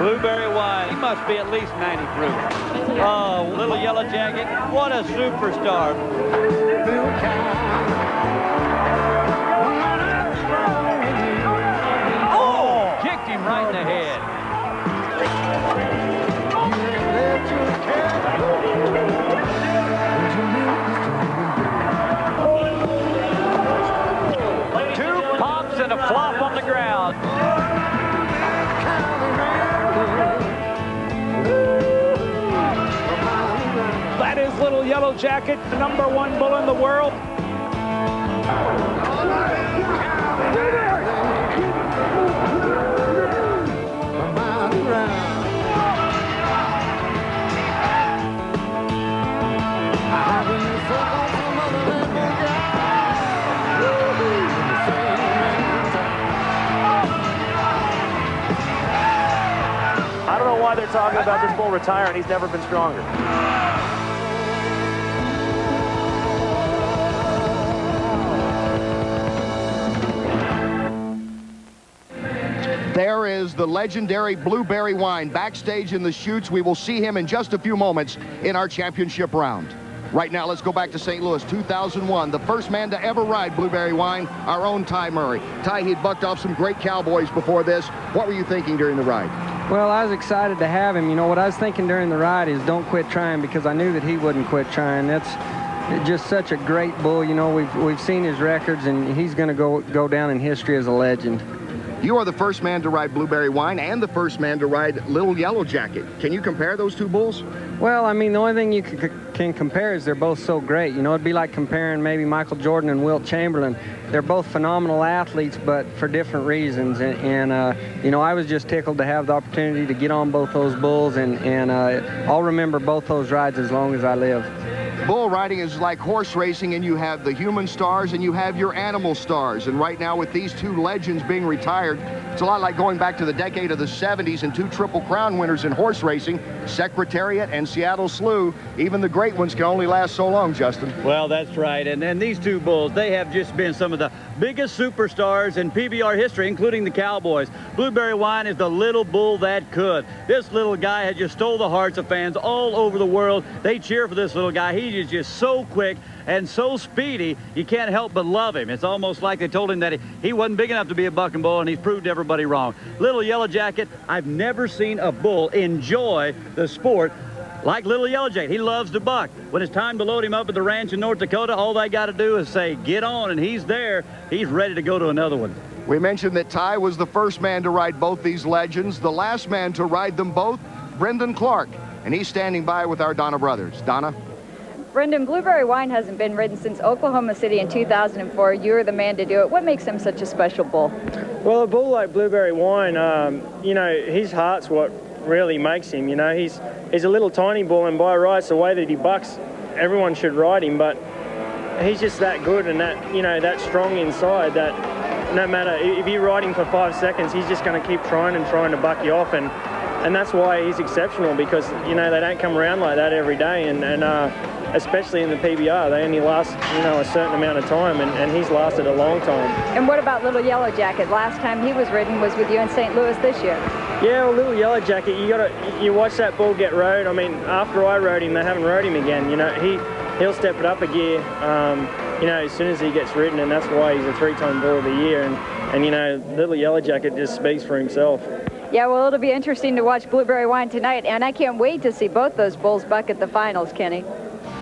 Blueberry Wine, he must be at least 90 proof. Oh, Little Yellow Jacket, what a superstar. Oh, kicked him right in the head. Two pops and a flop on the ground. That is Little Yellow Jacket, the #1 bull in the world. I don't know why they're talking about this bull retiring. He's never been stronger. There is the legendary Blueberry Wine backstage in the chutes. We will see him in just a few moments in our championship round. Right now, let's go back to St. Louis, 2001. The first man to ever ride Blueberry Wine, our own Ty Murray. Ty, he'd bucked off some great cowboys before this. What were you thinking during the ride? Well, I was excited to have him. You know, what I was thinking during the ride is don't quit trying, because I knew that he wouldn't quit trying. That's just such a great bull. You know, we've seen his records, and he's going to go down in history as a legend. You are the first man to ride Blueberry Wine and the first man to ride Little Yellow Jacket. Can you compare those two bulls? Well, I mean, the only thing you can compare is they're both so great. You know, it'd be like comparing maybe Michael Jordan and Wilt Chamberlain. They're both phenomenal athletes, but for different reasons. And you know, I was just tickled to have the opportunity to get on both those bulls, and I'll remember both those rides as long as I live. Bull riding is like horse racing, and you have the human stars and you have your animal stars. And right now, with these two legends being retired, it's a lot like going back to the decade of the 70s and two Triple Crown winners in horse racing, Secretariat and Seattle Slew. Even the great ones can only last so long, Justin. Well, that's right. And these two bulls, they have just been some of the biggest superstars in PBR history, including the Cowboys. Blueberry Wine is the little bull that could. This little guy has just stole the hearts of fans all over the world. They cheer for this little guy. He is just so quick and so speedy, you can't help but love him. It's almost like they told him that he wasn't big enough to be a bucking bull, and he's proved everybody wrong. Little Yellow Jacket, I've never seen a bull enjoy the sport like Little Yellow Jacket. He loves to buck. When it's time to load him up at the ranch in North Dakota, all they got to do is say, get on, and he's there. He's ready to go to another one. We mentioned that Ty was the first man to ride both these legends. The last man to ride them both, Brendon Clark. And he's standing by with our Donna brothers. Donna? Brendan, Blueberry Wine hasn't been ridden since Oklahoma City in 2004. You were the man to do it. What makes him such a special bull? Well, a bull like Blueberry Wine, you know, his heart's what really makes him. You know, he's a little tiny bull, and by rights, the way that he bucks, everyone should ride him. But he's just that good and that, you know, that strong inside that no matter if you ride him for 5 seconds, he's just going to keep trying to buck you off. And that's why he's exceptional, because, you know, they don't come around like that every day. And especially in the PBR, they only last, you know, a certain amount of time, and he's lasted a long time. And what about Little Yellow Jacket? Last time he was ridden was with you in St. Louis this year. Yeah, well, Little Yellow Jacket, you watch that bull get rode. I mean, after I rode him, they haven't rode him again. You know, he'll step it up a gear, you know, as soon as he gets ridden, and that's why he's a 3-time bull of the year. And you know, Little Yellow Jacket just speaks for himself. Yeah, well, it'll be interesting to watch Blueberry Wine tonight, and I can't wait to see both those bulls buck at the finals, Kenny.